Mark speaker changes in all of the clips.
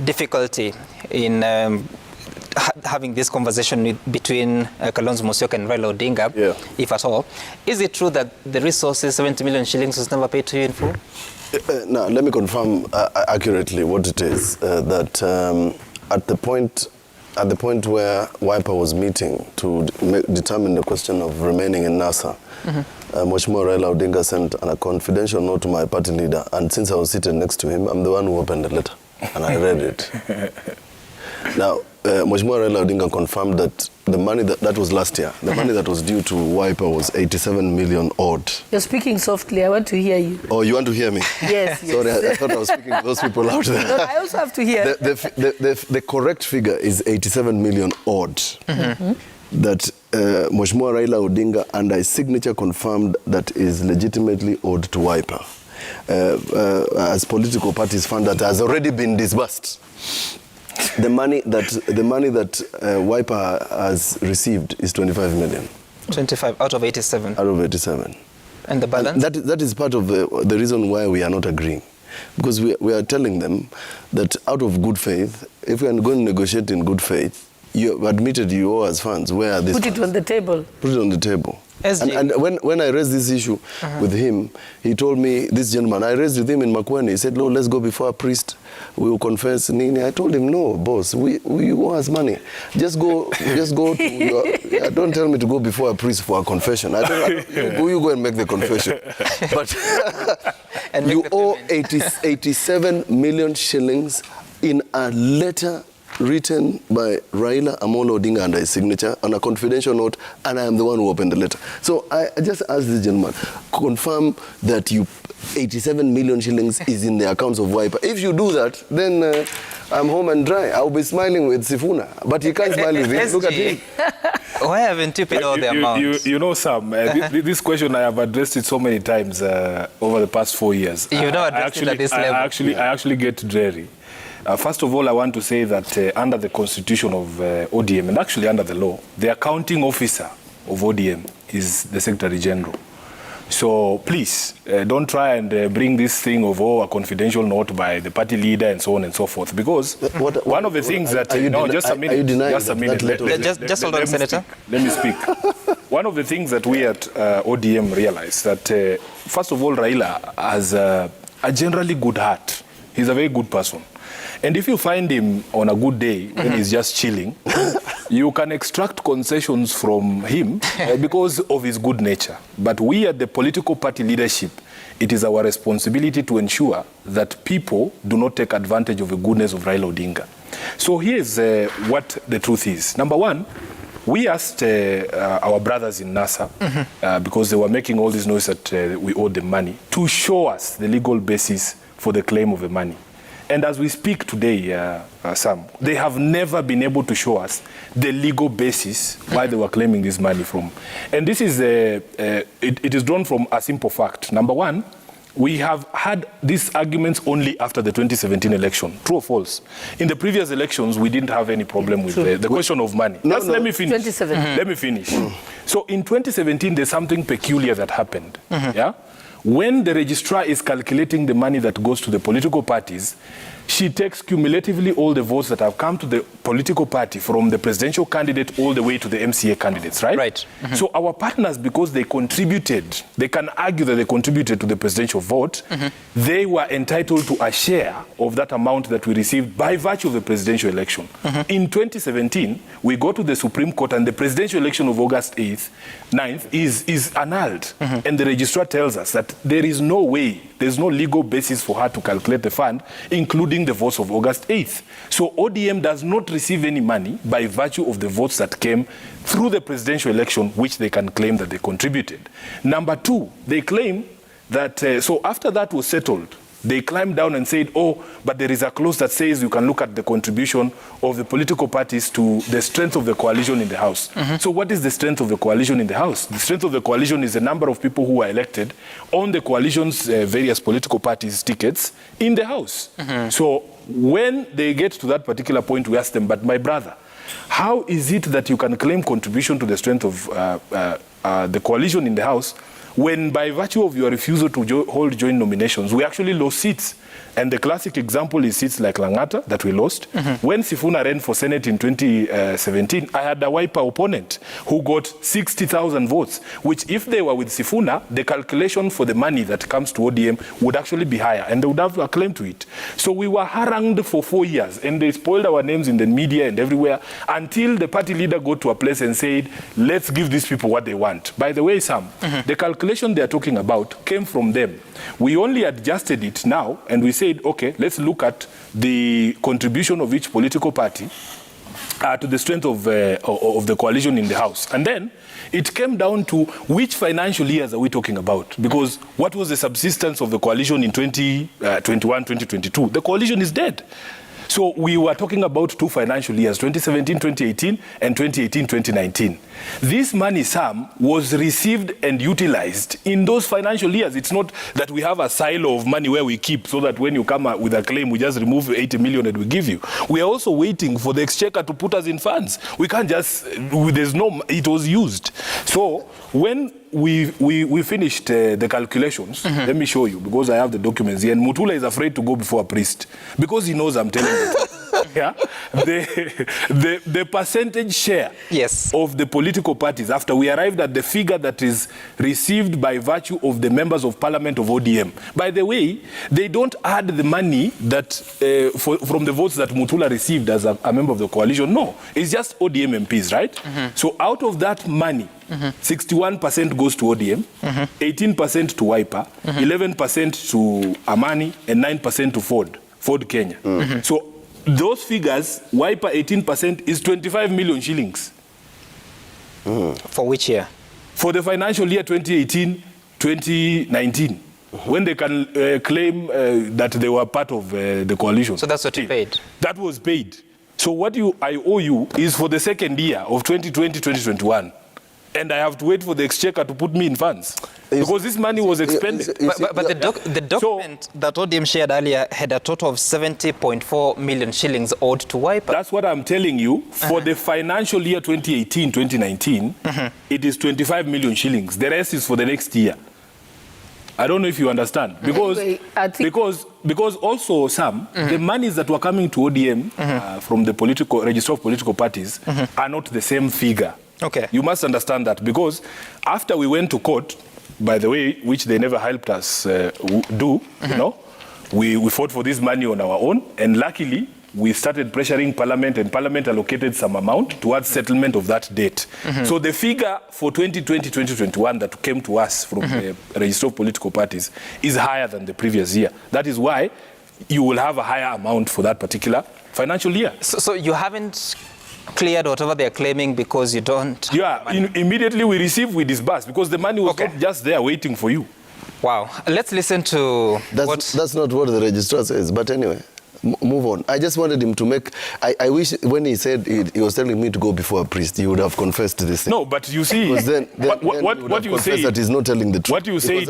Speaker 1: difficulty in having this conversation between Kalonzo Musyoka and Raila Odinga, if at all. Is it true that the resources, 70 million shillings, was never paid to you in full?
Speaker 2: No, let me confirm accurately what it is. That at the point where Wiper was meeting to determine the question of remaining in NASA, Mheshimiwa Raila Odinga sent a confidential note to my party leader, and since I was seated next to him, I'm the one who opened the letter, and I read it. Now, Mheshimiwa Raila Odinga confirmed that the money that was last year, the money that was due to Wiper was 87 million odd.
Speaker 3: You're speaking softly. I want to hear you.
Speaker 2: Oh, you want to hear me?
Speaker 3: Yes.
Speaker 2: Sorry, I thought I was speaking to those people out there.
Speaker 3: No, I also have to hear.
Speaker 2: The correct figure is 87 million odd. That Mheshimiwa Raila Odinga and I signature confirmed that is legitimately owed to Wiper. As political parties fund that has already been disbursed. The money that Wiper has received is 25 million.
Speaker 1: 25 out of 87.
Speaker 2: Out of 87.
Speaker 1: And the balance?
Speaker 2: And that is part of the reason why we are not agreeing. Because we are telling them that out of good faith, if we are going to negotiate in good faith, you admitted you owe us funds. Where are these funds?
Speaker 3: Put it on the table.
Speaker 2: Put it on the table. And when I raised this issue with him, he told me, this gentleman, I raised with him in Makueni, he said, "No, let's go before a priest, we will confess." Nini. I told him, no, boss, we owe us money. Just go to your, don't tell me to go before a priest for a confession. You go and make the confession. But you owe 87 million shillings in a letter written by Raila Amolo Odinga and his signature on a confidential note, and I am the one who opened the letter. So I just asked this gentleman, confirm that 87 million shillings is in the accounts of Wiper. If you do that, then I'm home and dry. I'll be smiling with Sifuna, but he can't smile with him. Look at him.
Speaker 1: Why haven't you paid all the amounts?
Speaker 4: You know, Sam, this question I have addressed it so many times over the past 4 years.
Speaker 1: You've not addressed it at this level.
Speaker 4: I actually get dreary. First of all, I want to say that under the constitution of ODM, and actually under the law, the accounting officer of ODM is the Secretary General. So please, don't try and bring this thing of, a confidential note by the party leader and so on and so forth. Because one of the things that... just a minute.
Speaker 1: Just hold on, Senator.
Speaker 4: Let me speak. One of the things that we at ODM realize that, first of all, Raila has a generally good heart. He's a very good person. And if you find him on a good day, when he's just chilling, you can extract concessions from him because of his good nature. But we at the political party leadership, it is our responsibility to ensure that people do not take advantage of the goodness of Raila Odinga. So here's what the truth is. Number one, we asked our brothers in NASA, because they were making all this noise that we owed them money, to show us the legal basis for the claim of the money. And as we speak today, Sam, they have never been able to show us the legal basis why they were claiming this money from. And this is, it is drawn from a simple fact. Number one, we have had these arguments only after the 2017 election. True or false? In the previous elections, we didn't have any problem with the question of money. Let me finish.
Speaker 3: 2017.
Speaker 4: Let me finish. So in 2017, there's something peculiar that happened. Yeah? When the registrar is calculating the money that goes to the political parties, she takes cumulatively all the votes that have come to the political party from the presidential candidate all the way to the MCA candidates, right?
Speaker 1: Right.
Speaker 4: So our partners, because they contributed, they can argue that they contributed to the presidential vote, they were entitled to a share of that amount that we received by virtue of the presidential election. In 2017, we go to the Supreme Court and the presidential election of August 9th is annulled. And the registrar tells us that there is no way, there's no legal basis for her to calculate the fund, including the votes of August 8th. So ODM does not receive any money by virtue of the votes that came through the presidential election, which they can claim that they contributed. Number two, they claim that, so after that was settled, they climbed down and said, but there is a clause that says you can look at the contribution of the political parties to the strength of the coalition in the House. So what is the strength of the coalition in the House? The strength of the coalition is the number of people who are elected on the coalition's various political parties' tickets in the House. So when they get to that particular point, we ask them, but my brother, how is it that you can claim contribution to the strength of the coalition in the House when by virtue of your refusal to hold joint nominations, we actually lost seats. And the classic example is seats like Langata that we lost. When Sifuna ran for Senate in 2017, I had a Wiper opponent who got 60,000 votes, which if they were with Sifuna, the calculation for the money that comes to ODM would actually be higher, and they would have a claim to it. So we were harangued for 4 years, and they spoiled our names in the media and everywhere, until the party leader got to a place and said, let's give these people what they want. By the way, Sam, the calculation they're talking about came from them. We only adjusted it now, and we said, okay, let's look at the contribution of each political party to the strength of the coalition in the House. And then it came down to which financial years are we talking about? Because what was the subsistence of the coalition in 2021, 2022? The coalition is dead. So we were talking about 2 financial years, 2017, 2018, and 2018, 2019. This money, Sam, was received and utilized in those financial years. It's not that we have a silo of money where we keep so that when you come with a claim, we just remove 80 million and we give you. We are also waiting for the exchequer to put us in funds. We can't just, there's no, it was used. So when we finished the calculations, let me show you, because I have the documents here, and Mutula is afraid to go before a priest because he knows I'm telling the truth. Yeah? The percentage share of the political parties, after we arrived at the figure that is received by virtue of the members of parliament of ODM. By the way, they don't add the money that from the votes that Mutula received as a member of the coalition. No, it's just ODM MPs, right? So out of that money, 61% goes to ODM, 18% to Wiper, 11% to Amani, and 9% to Ford Kenya. So those figures, Wiper 18% is 25 million shillings.
Speaker 1: For which year?
Speaker 4: For the financial year 2018-2019, when they can claim that they were part of the coalition.
Speaker 1: So that's what you paid?
Speaker 4: That was paid. So what I owe you is for the second year of 2020-2021. And I have to wait for the exchequer to put me in funds. Because this money was expended.
Speaker 1: But the document that ODM shared earlier had a total of 70.4 million shillings owed to Wiper.
Speaker 4: That's what I'm telling you. For the financial year 2018-2019, it is 25 million shillings. The rest is for the next year. I don't know if you understand. Because, because also, Sam, the monies that were coming to ODM from the register of political parties are not the same figure.
Speaker 1: Okay.
Speaker 4: You must understand that, because after we went to court, by the way, which they never helped us do, you know, we fought for this money on our own, and luckily we started pressuring Parliament, and Parliament allocated some amount towards settlement of that debt. So the figure for 2020-2021 that came to us from the register of political parties is higher than the previous year. That is why you will have a higher amount for that particular financial year.
Speaker 1: So you haven't cleared whatever they're claiming because you don't...
Speaker 4: Yeah, immediately we disburse, because the money was not just there waiting for you.
Speaker 1: Wow. Let's listen to
Speaker 2: That's not what the registrar says, but anyway. Move on. I just wanted him to make... I wish when he said he was telling me to go before a priest, he would have confessed this thing.
Speaker 4: No, but you see...
Speaker 2: then
Speaker 4: what you said...
Speaker 2: that he's not telling the truth.
Speaker 4: What you said...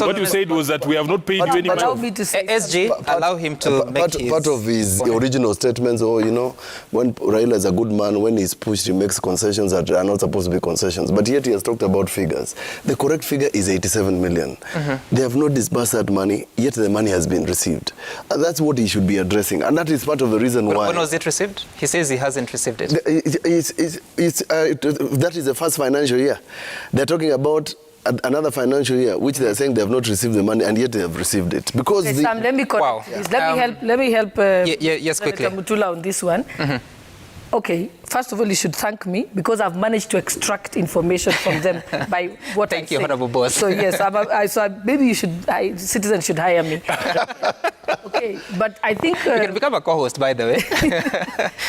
Speaker 4: what you said was that we have not paid you any money.
Speaker 3: Allow me to say...
Speaker 1: SG, allow him to make his...
Speaker 2: Part of his original statements, or, you know, when Raila is a good man, when he's pushed, he makes concessions that are not supposed to be concessions. But yet he has talked about figures. The correct figure is 87 million. They have not disbursed that money, yet the money has been received. And that's what he should be addressing, and that is part of the reason why.
Speaker 1: When was it received? He says he hasn't received it.
Speaker 2: That is the first financial year. They're talking about another financial year, which they are saying they have not received the money, and yet they have received it. Because
Speaker 3: Sam, let me correct this. Let me help.
Speaker 1: Yes, quickly.
Speaker 3: Mutula on this one. Okay, first of all, you should thank me because I've managed to extract information from them by what
Speaker 1: Thank you, Honorable Boss.
Speaker 3: So yes, maybe citizens should hire me. Okay, but I think...
Speaker 1: you can become a co-host, by the way,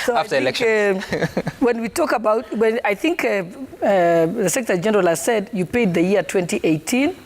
Speaker 3: so
Speaker 1: after election.
Speaker 3: When we talk about... I think the Secretary General has said you paid the year 2018.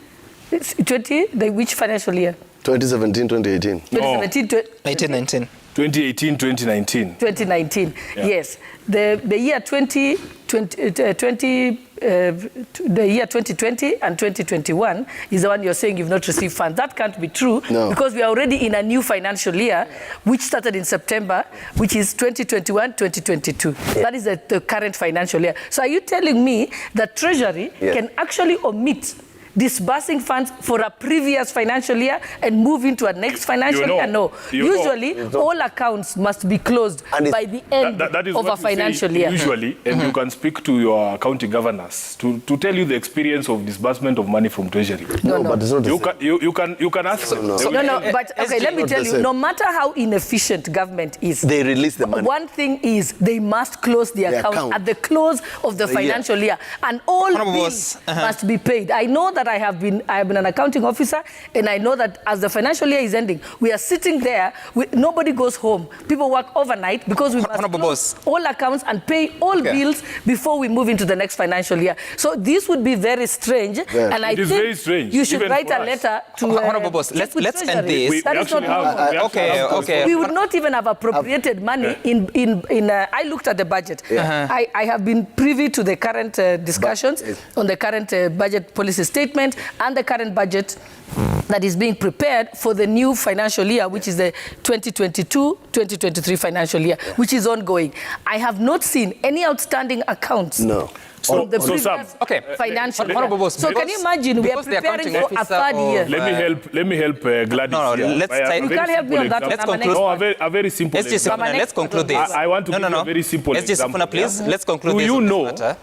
Speaker 3: Which financial year?
Speaker 2: 2017, 2018.
Speaker 3: 2017,
Speaker 1: 2019.
Speaker 4: 2018-2019.
Speaker 3: 2019, yes. The year 2020 and 2021 is the one you're saying you've not received funds. That can't be true because we are already in a new financial year, which started in September, which is 2021-2022. That is the current financial year. So are you telling me that Treasury can actually omit disbursing funds for a previous financial year and move into a next financial year? No. Usually, all accounts must be closed by the end of a financial year.
Speaker 4: Usually, and you can speak to your county governors to tell you the experience of disbursement of money from Treasury.
Speaker 2: No, but it's not the same.
Speaker 4: You can ask them.
Speaker 3: But okay, let me tell you, no matter how inefficient government is,
Speaker 2: they release the money.
Speaker 3: One thing is they must close the account at the close of the financial year, and all bills must be paid. I know that I have been an accounting officer, and I know that as the financial year is ending, we are sitting there, nobody goes home. People work overnight because we must close all accounts and pay all bills before we move into the next financial year. So this would be very strange, and I think
Speaker 4: very strange,
Speaker 3: you should write a letter to
Speaker 1: Honorable Boss. Let's end this.
Speaker 3: That is not
Speaker 1: okay.
Speaker 3: We would not even have appropriated money in I looked at the budget. I have been privy to the current discussions on the current budget policy statement and the current budget that is being prepared for the new financial year, which is the 2022-2023 financial year, which is ongoing. I have not seen any outstanding accounts.
Speaker 2: No.
Speaker 3: From the previous financial year. So can you imagine we are preparing for a third year?
Speaker 4: Let me help Gladys.
Speaker 3: You can't help me on that.
Speaker 1: Let's conclude.
Speaker 4: A very simple example.
Speaker 1: Let's conclude this.
Speaker 4: I want to give a very simple example.
Speaker 1: Please, let's conclude this.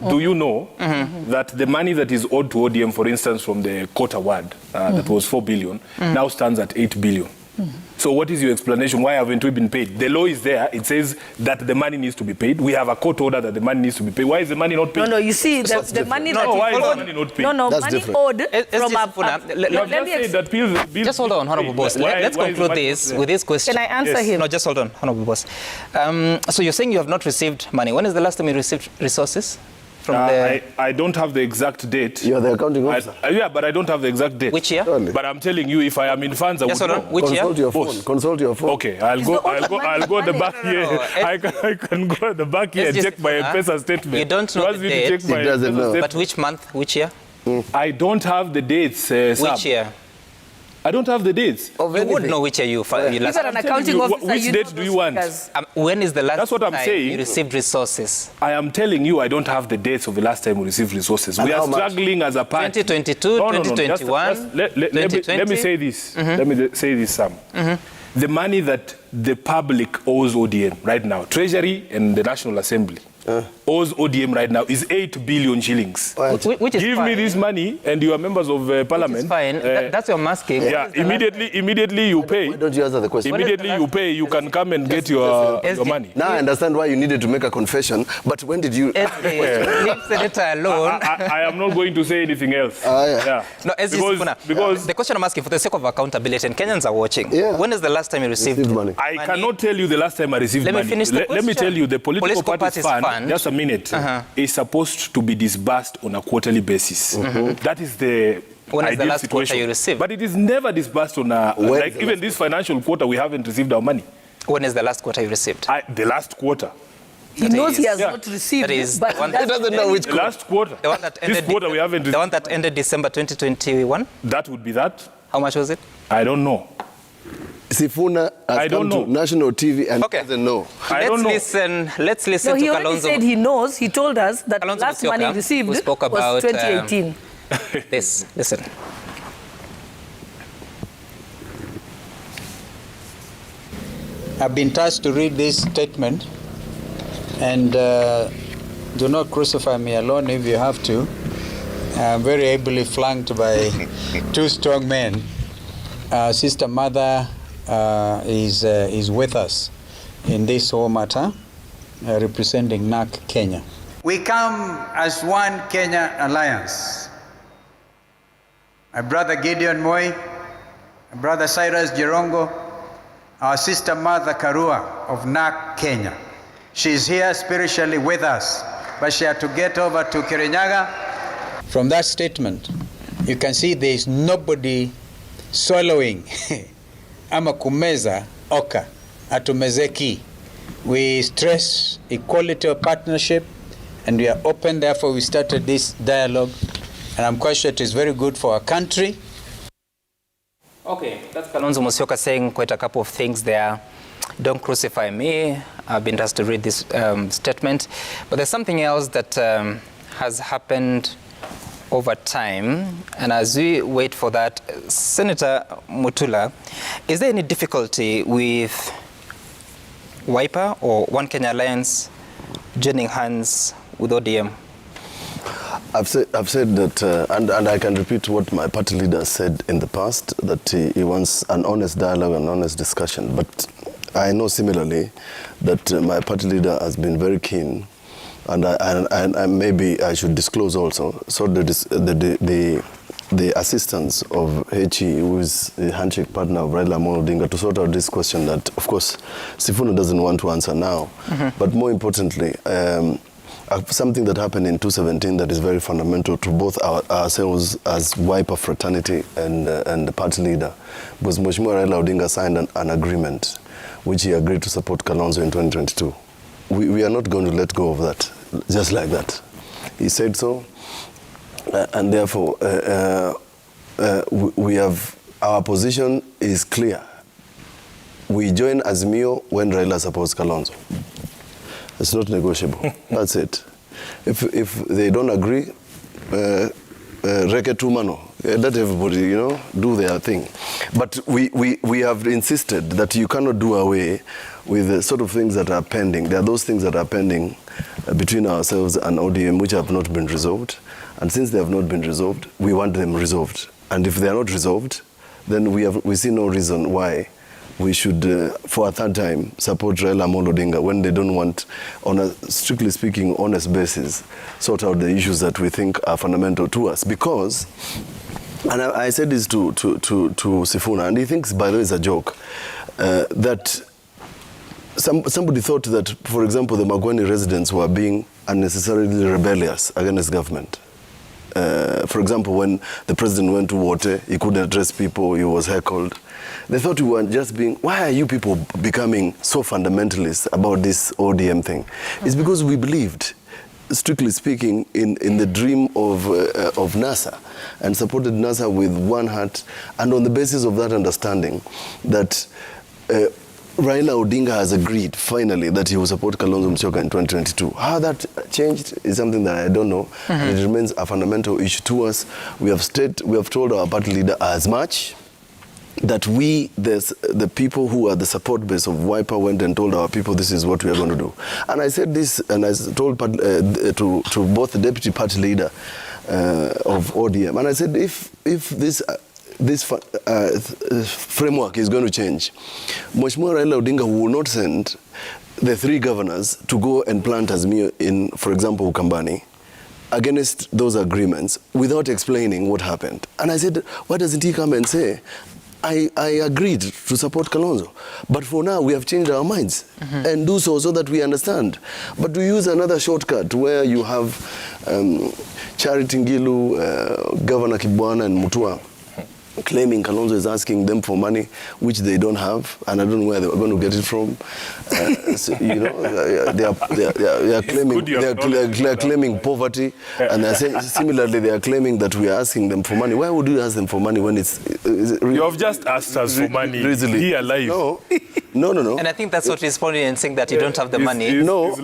Speaker 4: Do you know that the money that is owed to ODM, for instance, from the court award, that was 4 billion, now stands at 8 billion? So what is your explanation? Why haven't we been paid? The law is there. It says that the money needs to be paid. We have a court order that the money needs to be paid. Why is the money not paid?
Speaker 3: No, you see, the money that
Speaker 4: why
Speaker 3: is
Speaker 4: is the money not paid?
Speaker 3: No,
Speaker 2: that's
Speaker 3: money
Speaker 2: different.
Speaker 3: owed from
Speaker 4: let me that
Speaker 1: just hold on, Honorable Boss. Let's conclude this with this question.
Speaker 3: Can I answer him?
Speaker 1: No, just hold on, Honorable Boss. So you're saying you have not received money. When is the last time you received resources?
Speaker 4: I don't have the exact date.
Speaker 2: You're the accounting officer.
Speaker 4: Yeah, but I don't have the exact date.
Speaker 1: Which year?
Speaker 4: But I'm telling you, if I am in funds, I would know.
Speaker 1: Which
Speaker 2: Consult
Speaker 1: year?
Speaker 2: your phone. Consult your phone.
Speaker 4: Okay, I'll go at the back here. I can go at the back here and check my M-Pesa statement.
Speaker 1: You don't know the date.
Speaker 2: He doesn't know.
Speaker 1: But which month? Which year?
Speaker 4: I don't have the dates,
Speaker 1: Which year?
Speaker 4: I don't have the dates.
Speaker 1: You would know which year you last.
Speaker 3: If you're an accounting officer,
Speaker 4: which date do you want?
Speaker 1: When is the last
Speaker 4: That's what I'm
Speaker 1: time
Speaker 4: saying.
Speaker 1: you received resources?
Speaker 4: I am telling you, I don't have the dates of the last time we received resources.
Speaker 2: And
Speaker 4: we are
Speaker 2: how much?
Speaker 4: struggling as a party.
Speaker 1: 2022,
Speaker 4: No.
Speaker 1: 2021,
Speaker 4: Let me say this. Let me say this, Sam. The money that the public owes ODM right now, Treasury and the National Assembly, owes ODM right now is 8 billion shillings.
Speaker 1: Which is
Speaker 4: Give
Speaker 1: fine.
Speaker 4: me this money and you are members of Parliament.
Speaker 1: Which is fine. That's your masking.
Speaker 4: Yeah, immediately you pay.
Speaker 2: Why don't you answer the question?
Speaker 4: Immediately you pay, you can come and get your money.
Speaker 2: Now I understand why you needed to make a confession, but when did you...
Speaker 1: Leave Senator alone.
Speaker 4: I am not going to say anything else.
Speaker 2: Yeah.
Speaker 1: No, because the question I'm asking for the sake of accountability, and Kenyans are watching.
Speaker 2: Yeah.
Speaker 1: When is the last time you received
Speaker 2: money?
Speaker 4: I cannot tell you the last time I received money.
Speaker 1: Let me finish the
Speaker 4: Let me tell you, the political parties fund, just a minute, is supposed to be disbursed on a quarterly basis. That is the
Speaker 1: When is the
Speaker 4: ideal
Speaker 1: last
Speaker 4: situation.
Speaker 1: quarter you received?
Speaker 4: But it is never disbursed on a, like even this financial quarter, we haven't received our money.
Speaker 1: When is the last quarter you received?
Speaker 4: The last quarter.
Speaker 3: He knows he has not received
Speaker 1: it,
Speaker 3: but
Speaker 1: he
Speaker 2: doesn't know which quarter.
Speaker 4: Last quarter.
Speaker 1: The one that ended,
Speaker 4: this quarter we haven't received.
Speaker 1: The one that ended December 2021?
Speaker 4: That would be that.
Speaker 1: How much was it?
Speaker 4: I don't know.
Speaker 2: Sifuna has come to national TV and doesn't know.
Speaker 1: Let's listen to Kalonzo.
Speaker 3: He already said he knows. He told us that
Speaker 1: Kalonzo
Speaker 3: last money received was 2018.
Speaker 1: Listen.
Speaker 5: I've been tasked to read this statement, and do not crucify me alone if you have to. I'm very ably flanked by two strong men. Sister Mother is with us in this whole matter, representing NAC Kenya.
Speaker 6: We come as one Kenya alliance. My brother Gideon Moi, my brother Cyrus Jirongo, our sister Mother Karua of NAC Kenya. She's here spiritually with us, but she had to get over to Kirinyaga.
Speaker 5: From that statement, you can see there is nobody swallowing ama kumeza oka atumezeki. We stress equality of partnership, and we are open. Therefore, we started this dialogue, and I'm quite sure it is very good for our country.
Speaker 1: Okay, that's Kalonzo Musyoka saying quite a couple of things there. Don't crucify me. I've been asked to read this statement. But there's something else that has happened over time, and as we wait for that, Senator Mutula, is there any difficulty with Wiper or One Kenya Alliance joining hands with ODM?
Speaker 2: I've said that, and I can repeat what my party leader said in the past, that he wants an honest dialogue and honest discussion. But I know similarly that my party leader has been very keen, and maybe I should disclose also, so the assistance of HE, who is the handshake partner of Raila Amolo Odinga, to sort out this question that, of course, Sifuna doesn't want to answer now. But more importantly, something that happened in 2017 that is very fundamental to both ourselves as Wiper fraternity and the party leader was Mheshimiwa Raila Odinga signed an agreement which he agreed to support Kalonzo in 2022. We are not going to let go of that, just like that. He said so, and therefore we have, our position is clear. We join Azimio when Raila supports Kalonzo. It's not negotiable. That's it. If they don't agree, reke tu mano. Let everybody, do their thing. But we have insisted that you cannot do away with the sort of things that are pending. There are those things that are pending between ourselves and ODM which have not been resolved. And since they have not been resolved, we want them resolved. And if they are not resolved, then we see no reason why we should, for a third time, support Raila Amolo Odinga when they don't want, on a strictly speaking, honest basis, sort out the issues that we think are fundamental to us. Because, and I said this to Sifuna, and he thinks, by the way, it's a joke, that somebody thought that, for example, the Makueni residents were being unnecessarily rebellious against government. For example, when the president went to Wote, he couldn't address people, he was heckled. They thought we were just being, why are you people becoming so fundamentalist about this ODM thing? It's because we believed, strictly speaking, in the dream of NASA, and supported NASA with one heart, and on the basis of that understanding that Raila Odinga has agreed finally that he will support Kalonzo Musyoka in 2022. How that changed is something that I don't know. And it remains a fundamental issue to us. We have told our party leader as much, that the people who are the support base of Wiper went and told our people this is what we are going to do. And I said this, and I told to both the deputy party leader of ODM, and I said if this framework is going to change, Mheshimiwa Raila Odinga will not send the 3 governors to go and plant Azimio in, for example, Ukambani, against those agreements without explaining what happened. And I said, why doesn't he come and say, I agreed to support Kalonzo, but for now we have changed our minds, and do so that we understand. But to use another shortcut where you have Charity Ngilu, Governor Kibwana and Mutua claiming Kalonzo is asking them for money which they don't have, and I don't know where they were going to get it from. So, they are claiming poverty, and they're saying, similarly they are claiming that we are asking them for money. Why would you ask them for money when it's
Speaker 4: you have just asked us for money here live?
Speaker 2: No.
Speaker 1: And I think that's what he's responding and saying that you don't have the money.
Speaker 2: No.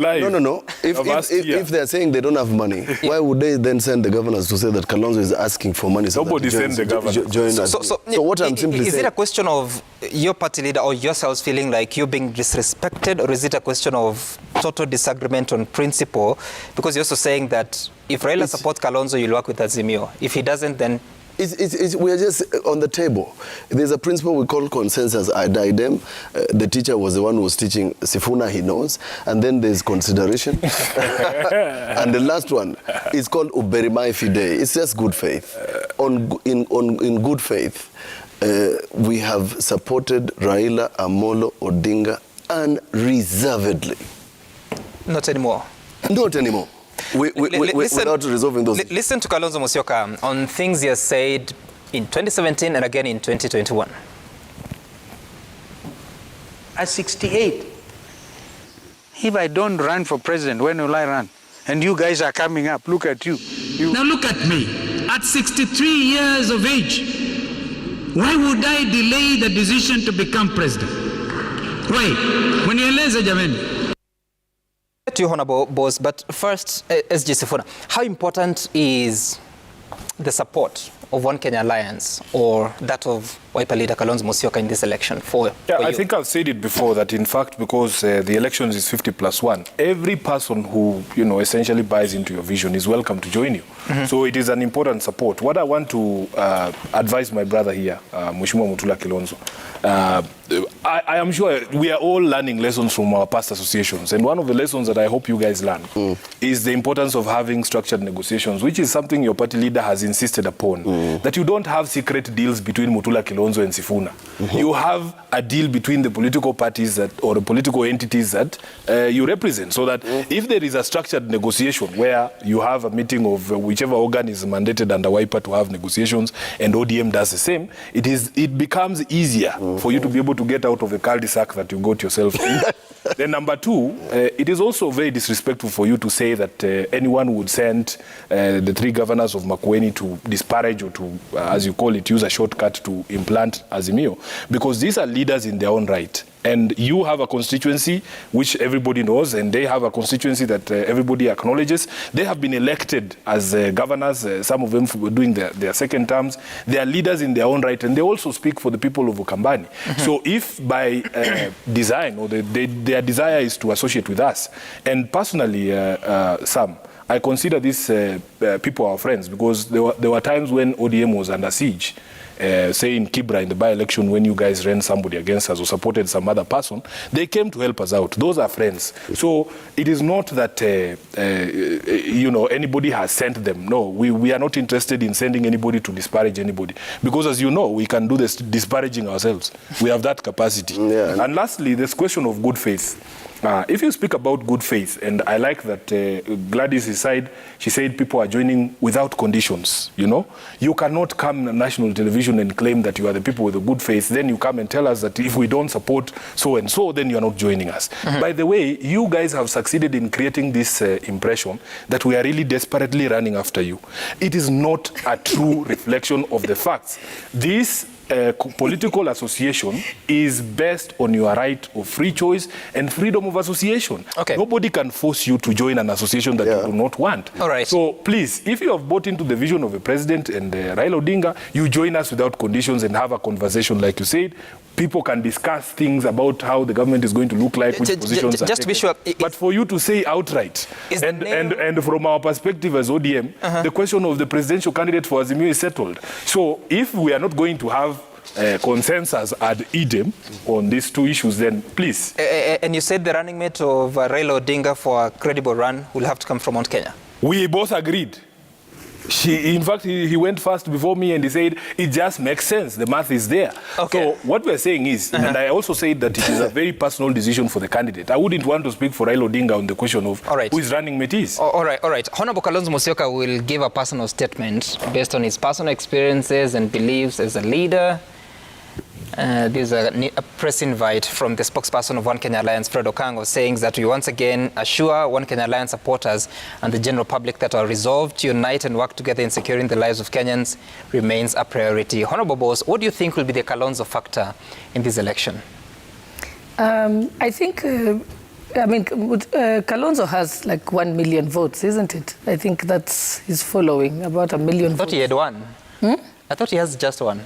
Speaker 2: If they're saying they don't have money, why would they then send the governors to say that Kalonzo is asking for money? So
Speaker 4: nobody sent the governors.
Speaker 1: So
Speaker 2: what I'm simply saying...
Speaker 1: Is it a question of your party leader or yourselves feeling like you're being disrespected, or is it a question of total disagreement on principle? Because you're also saying that if Raila supports Kalonzo, you'll work with Azimio. If he doesn't, then...
Speaker 2: we're just on the table. There's a principle we call consensus. I them. The teacher was the one who was teaching Sifuna, he knows. And then there's consideration. And the last one is called Uberimai Fidei. It's just good faith. In good faith, we have supported Raila Amolo Odinga unreservedly.
Speaker 1: Not anymore.
Speaker 2: Not anymore. Without resolving those.
Speaker 1: Listen to Kalonzo Musyoka on things he has said in 2017 and again in 2021.
Speaker 5: At 68, if I don't run for president, when will I run? And you guys are coming up. Look at you.
Speaker 7: Now look at me. At 63 years of age, why would I delay the decision to become president? Why? When you're less, Jameni.
Speaker 1: To you, Honorable Boss, but first, SG Sifuna, how important is the support of One Kenya Alliance or that of Wiper leader Kalonzo Musyoka in this election for
Speaker 4: I think I've said it before that in fact because the elections is 50+1, every person who essentially buys into your vision is welcome to join you. So it is an important support. What I want to advise my brother here, Mheshimiwa Mutula Kalonzo, I am sure we are all learning lessons from our past associations, and one of the lessons that I hope you guys learn is the importance of having structured negotiations, which is something your party leader has insisted upon, that you don't have secret deals between Mutula Kalonzo and Sifuna. You have a deal between the political parties that, or the political entities that you represent, so that if there is a structured negotiation where you have a meeting of whichever organ is mandated under Wiper to have negotiations and ODM does the same, it becomes easier for you to be able to get out of the cul-de-sac that you got yourself in. Then number two, it is also very disrespectful for you to say that anyone would send the three governors of Makueni to disparage or to, as you call it, use a shortcut to implant Azimio, because these are leaders in their own right. And you have a constituency which everybody knows, and they have a constituency that everybody acknowledges. They have been elected as governors, some of them doing their second terms. They are leaders in their own right, and they also speak for the people of Ukambani. So if by design or their desire is to associate with us, and personally, Sam, I consider these people our friends, because there were times when ODM was under siege. Say in Kibra in the by-election, when you guys ran somebody against us or supported some other person, they came to help us out. Those are friends. So it is not that anybody has sent them. No, we are not interested in sending anybody to disparage anybody, because as you know, we can do this disparaging ourselves. We have that capacity. Yeah. And lastly, this question of good faith. If you speak about good faith, and I like that Gladys' side, she said people are joining without conditions, You cannot come on national television and claim that you are the people with the good faith, then you come and tell us that if we don't support so-and-so, then you are not joining us. By the way, you guys have succeeded in creating this impression that we are really desperately running after you. It is not a true reflection of the facts. This political association is based on your right of free choice and freedom of association. Okay. Nobody can force you to join an association that you do not want.
Speaker 1: All right.
Speaker 4: So please, if you have bought into the vision of a president and Raila Odinga, you join us without conditions and have a conversation like you said. People can discuss things about how the government is going to look like, which positions are
Speaker 1: just to be sure.
Speaker 4: But for you to say outright, and from our perspective as ODM, the question of the presidential candidate for Azimio is settled. So if we are not going to have consensus ad idem on these two issues, then please.
Speaker 1: And you said the running mate of Raila Odinga for a credible run will have to come from Mount Kenya.
Speaker 4: We both agreed. In fact, he went first before me and he said, it just makes sense. The math is there. Okay. So what we're saying is, and I also said that it is a very personal decision for the candidate. I wouldn't want to speak for Raila Odinga on the question of who his running mate is.
Speaker 1: All right. Honorable Kalonzo Musyoka will give a personal statement based on his personal experiences and beliefs as a leader. This is a press invite from the spokesperson of One Kenya Alliance, Fred Okango, saying that we once again assure One Kenya Alliance supporters and the general public that our resolve to unite and work together in securing the lives of Kenyans remains a priority. Honorable Boss, what do you think will be the Kalonzo factor in this election?
Speaker 3: I think, Kalonzo has like 1 million votes, isn't it? I think that's his following, about 1 million votes.
Speaker 1: I thought he had one. I thought he has just one.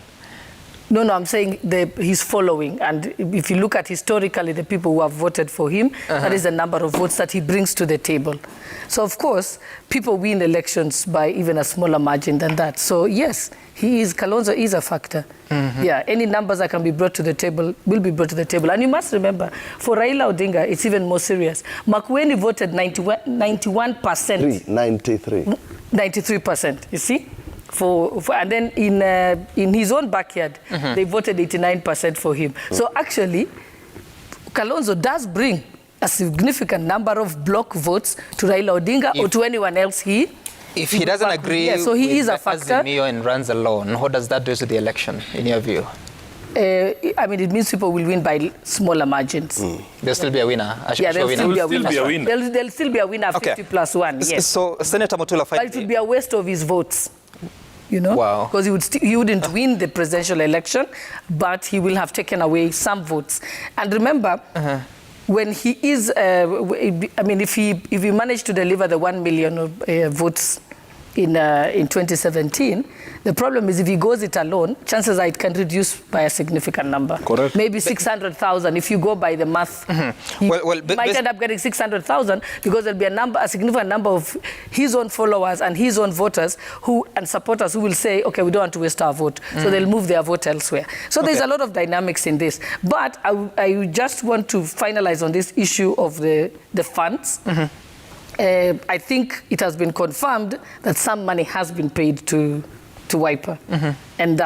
Speaker 3: No, I'm saying he's following. And if you look at historically the people who have voted for him, that is the number of votes that he brings to the table. So, of course, people win elections by even a smaller margin than that. So, yes, Kalonzo is a factor. Yeah, any numbers that can be brought to the table will be brought to the table. And you must remember, for Raila Odinga, it's even more serious. Makueni voted 91%. 93%, you see? And then in his own backyard, they voted 89% for him. So actually, Kalonzo does bring a significant number of block votes to Raila Odinga or to anyone else
Speaker 1: if he doesn't agree
Speaker 3: so he is a factor.
Speaker 1: Azimio and runs alone, what does that do to the election, in your view?
Speaker 3: It means people will win by smaller margins.
Speaker 1: There'll still be a winner.
Speaker 3: There'll still be a winner. There'll still be a winner, 50+1, yes.
Speaker 1: So Senator Mutula,
Speaker 3: but it would be a waste of his votes.
Speaker 1: Wow.
Speaker 3: Because he wouldn't win the presidential election, but he will have taken away some votes. And remember, when he is, if he managed to deliver the 1 million votes in 2017. The problem is if he goes it alone, chances are it can reduce by a significant number.
Speaker 4: Correct.
Speaker 3: Maybe 600,000 if you go by the math. He might end up getting 600,000 because there'll be a significant number of his own followers and his own voters and supporters who will say, okay, we don't want to waste our vote. So they'll move their vote elsewhere. So there's a lot of dynamics in this. But I just want to finalize on this issue of the funds. I think it has been confirmed that some money has been paid to Wiper, and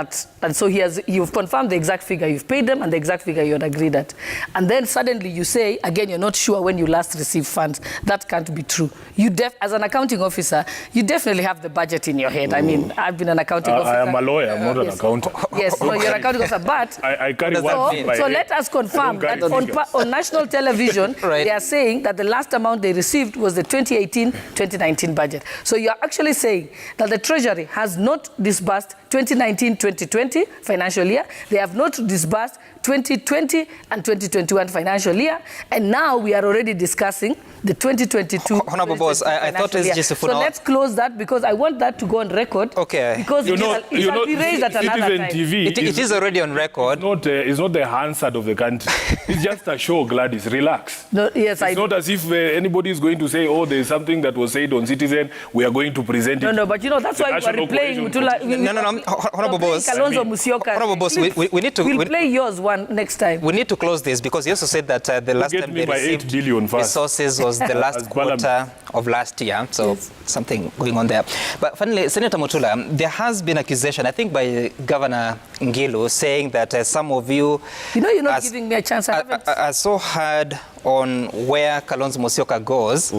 Speaker 3: so you've confirmed the exact figure you've paid them and the exact figure you had agreed at, and then suddenly you say again you're not sure when you last received funds. That can't be true. As an accounting officer, you definitely have the budget in your head. I mean, I've been an accounting officer.
Speaker 4: I am a lawyer. I'm not an accountant.
Speaker 3: Yes, no, you're an accounting officer, but
Speaker 4: I carry one thing.
Speaker 3: So let us confirm that on national television they are saying that the last amount they received was the 2018-2019 budget. So you're actually saying that the Treasury has not disbursed 2019-2020 financial year. They have not disbursed 2020 and 2021 financial year. And now we are already discussing the 2022
Speaker 1: Honorable Boss, I thought it's just
Speaker 3: So let's close that because I want that to go on record.
Speaker 1: Okay.
Speaker 3: Because it shall be raised at another time.
Speaker 4: TV
Speaker 1: it is already on record.
Speaker 4: It's not the Hansard of the country. It's just a show, Gladys. Relax.
Speaker 3: No, yes,
Speaker 4: it's not as if anybody is going to say, oh, there's something that was said on Citizen. We are going to present it.
Speaker 3: No, but you know, that's why we are replaying.
Speaker 1: No. Honorable Boss.
Speaker 3: Kalonzo Musyoka.
Speaker 1: Honorable Boss, we need to...
Speaker 3: We'll play yours one next time.
Speaker 1: We need to close this because you also said that the last time they received
Speaker 4: 8 billion
Speaker 1: resources was the last quarter of last year. So something going on there. But finally, Senator Mutula, there has been accusation, I think by Governor Ngilu, saying that some of you...
Speaker 3: You know, you're not giving me a chance.
Speaker 1: Are so hard on where Kalonzo Musyoka goes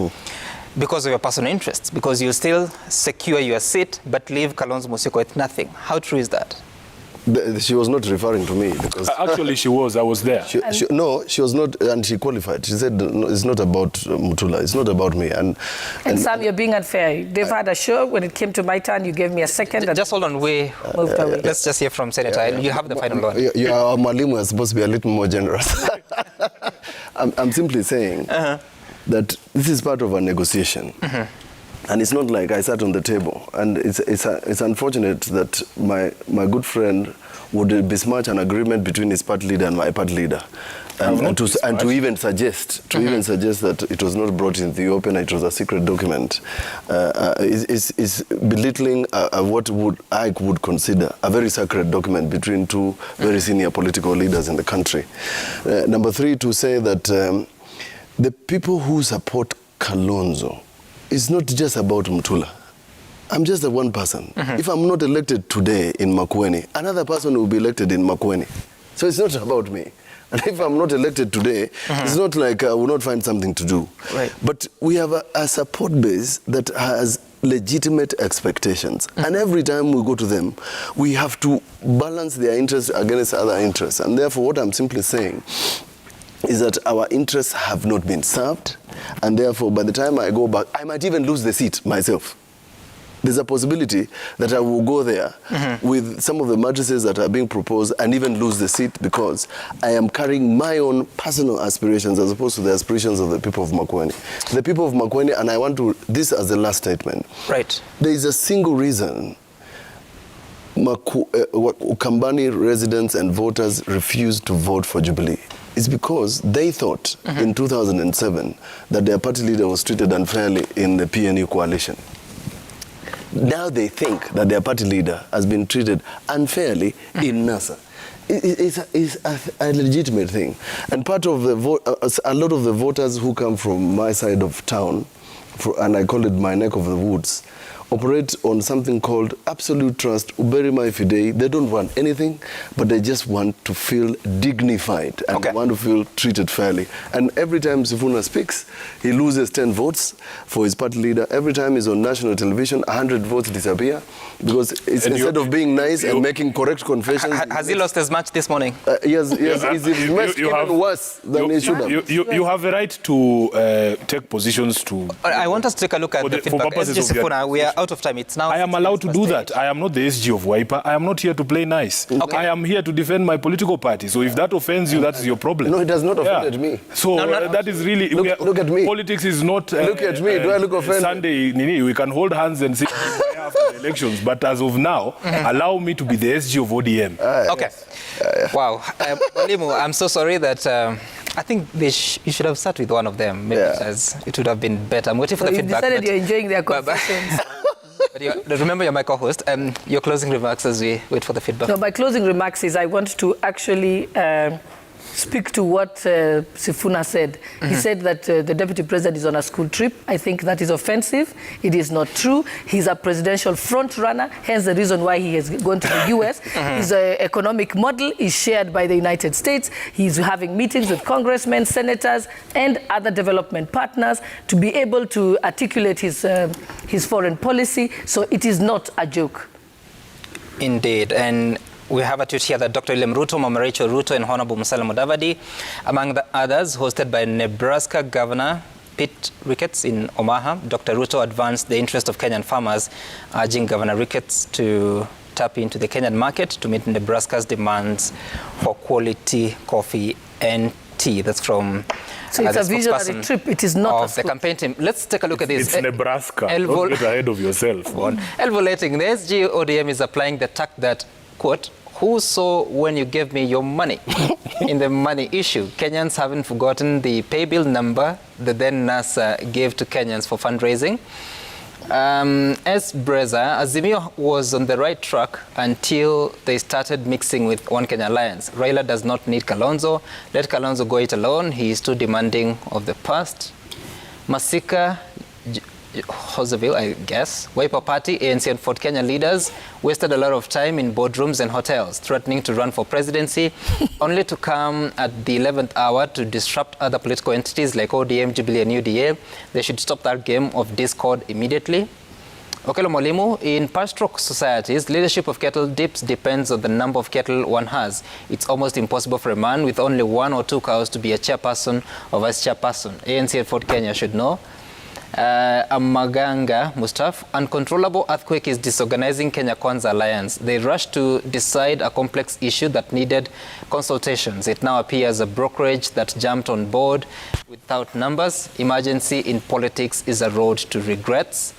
Speaker 1: because of your personal interests, because you still secure your seat but leave Kalonzo Musyoka with nothing. How true is that?
Speaker 2: She was not referring to me because
Speaker 4: actually she was. I was there.
Speaker 2: No, she was not, and she qualified. She said, no, "It's not about Mutula. It's not about me." And
Speaker 3: Sam, you're being unfair. They've had a show. When it came to my turn, you gave me a second.
Speaker 1: Just hold on.
Speaker 3: Moved away.
Speaker 1: Let's just hear from Senator. You have the final word.
Speaker 2: Our Mwalimu is supposed to be a little more generous. I'm simply saying that this is part of a negotiation. And it's not like I sat on the table. And it's unfortunate that my good friend would besmirch an agreement between his party leader and my party leader. And to even suggest that it was not brought in the open, it was a secret document, is belittling what I would consider a very sacred document between two very senior political leaders in the country. Number three, to say that the people who support Kalonzo, it's not just about Mutula. I'm just a one person. If I'm not elected today in Makueni, another person will be elected in Makueni. So it's not about me. And if I'm not elected today, it's not like I will not find something to do.
Speaker 1: Right.
Speaker 2: But we have a support base that has legitimate expectations. And every time we go to them, we have to balance their interests against other interests. And therefore, what I'm simply saying is that our interests have not been served, and therefore by the time I go back, I might even lose the seat myself. There's a possibility that I will go there with some of the mattresses that are being proposed and even lose the seat because I am carrying my own personal aspirations as opposed to the aspirations of the people of Makueni. The people of Makueni, and I want to, this as the last statement.
Speaker 1: Right.
Speaker 2: There is a single reason Ukambani residents and voters refused to vote for Jubilee. It's because they thought in 2007 that their party leader was treated unfairly in the PNU coalition. Now they think that their party leader has been treated unfairly in NASA. It's a legitimate thing. And part of the a lot of the voters who come from my side of town, and I call it my neck of the woods, operate on something called absolute trust, uberima fidei. They don't want anything, but they just want to feel dignified and want to feel treated fairly. And every time Sifuna speaks, he loses 10 votes for his party leader. Every time he's on national television, 100 votes disappear because instead of being nice and making correct confessions.
Speaker 1: Has he lost as much this morning?
Speaker 2: Yes, he's even worse than he should have.
Speaker 4: You have a right to take positions to...
Speaker 1: I want us to take a look at the feedback.
Speaker 4: For purposes of
Speaker 1: out of time. It's now.
Speaker 4: I am allowed to do that. I am not the SG of Wiper. I am not here to play nice. Okay. I am here to defend my political party. So if that offends you, that is your problem.
Speaker 2: No, it has not offended me.
Speaker 4: So that is really...
Speaker 2: Look at me.
Speaker 4: Politics is not...
Speaker 2: look at me. Do I look offended?
Speaker 4: Sunday, we can hold hands and say after the elections. But as of now, allow me to be the SG of ODM.
Speaker 1: Okay. Wow. Mwalimu, I'm so sorry that... I think you should have sat with one of them. Maybe it would have been better. I'm waiting for the feedback.
Speaker 3: You decided you're enjoying their confessions.
Speaker 1: But remember, you're my co-host. Your closing remarks as we wait for the feedback.
Speaker 3: No, my closing remarks is I want to actually speak to what Sifuna said. He said that the Deputy President is on a school trip. I think that is offensive. It is not true. He's a presidential front runner, hence the reason why he has gone to the US. His economic model is shared by the United States. He's having meetings with congressmen, senators, and other development partners to be able to articulate his foreign policy. So it is not a joke.
Speaker 1: Indeed. And we have a tweet here that Dr. William Ruto, Mama Rachel Ruto, and Honorable Musalia Mudavadi, among the others, hosted by Nebraska Governor Pete Ricketts in Omaha. Dr. Ruto advanced the interest of Kenyan farmers, urging Governor Ricketts to tap into the Kenyan market to meet Nebraska's demands for quality coffee and tea. That's from
Speaker 3: so it's a visionary trip. It is not
Speaker 1: the campaign team. Let's take a look at this.
Speaker 4: It's Nebraska. Don't get ahead of yourself.
Speaker 1: Elvolating, the SG ODM is applying the tack that, quote, who saw when you gave me your money in the money issue. Kenyans haven't forgotten the pay bill number that then NASA gave to Kenyans for fundraising. As Breza, Azimio was on the right track until they started mixing with One Kenya Alliance. Raila does not need Kalonzo. Let Kalonzo go it alone. He is too demanding of the past. Masika, Hoseville, I guess. Wiper Party, ANC and Fort Kenya leaders wasted a lot of time in boardrooms and hotels, threatening to run for presidency, only to come at the 11th hour to disrupt other political entities like ODM, Jubilee and UDA. They should stop that game of discord immediately. Okelo Mwalimu, in pastoral societies, leadership of cattle dips depends on the number of cattle one has. It's almost impossible for a man with only 1 or 2 cows to be a chairperson or vice chairperson. ANC and Fort Kenya should know. Amaganga Mustaf, uncontrollable earthquake is disorganizing Kenya Kwanza Alliance. They rushed to decide a complex issue that needed consultations. It now appears a brokerage that jumped on board without numbers. Emergency in politics is a road to regrets.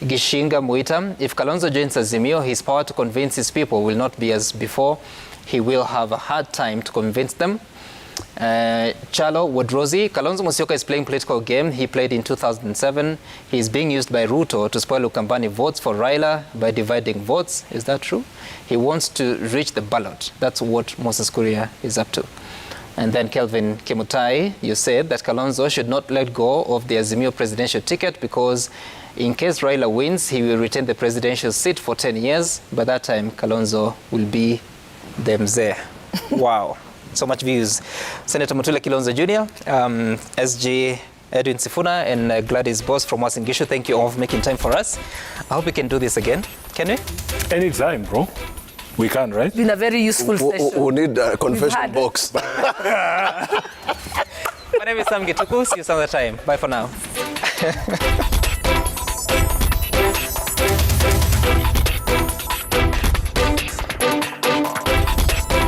Speaker 1: Gishinga Muita, if Kalonzo joins Azimio, his power to convince his people will not be as before. He will have a hard time to convince them. Chalo Wadrozi, Kalonzo Musyoka is playing political game he played in 2007. He is being used by Ruto to spoil Ukambani votes for Raila by dividing votes. Is that true? He wants to reach the ballot. That's what Moses Kuria is up to. And then Kelvin Kimutai, you said that Kalonzo should not let go of the Azimio presidential ticket because in case Raila wins, he will retain the presidential seat for 10 years. By that time, Kalonzo will be the mzee. Wow. So much views. Senator Mutula Kilonzo Jr., SG Edwin Sifuna, and Gladys Boss from Uasin Gishu. Thank you all for making time for us. I hope we can do this again. Can we?
Speaker 4: Anytime, bro. We can, right?
Speaker 3: It's been a very useful session.
Speaker 2: We need a confession box.
Speaker 1: My name is Sam Gituku. See you some other time. Bye for now.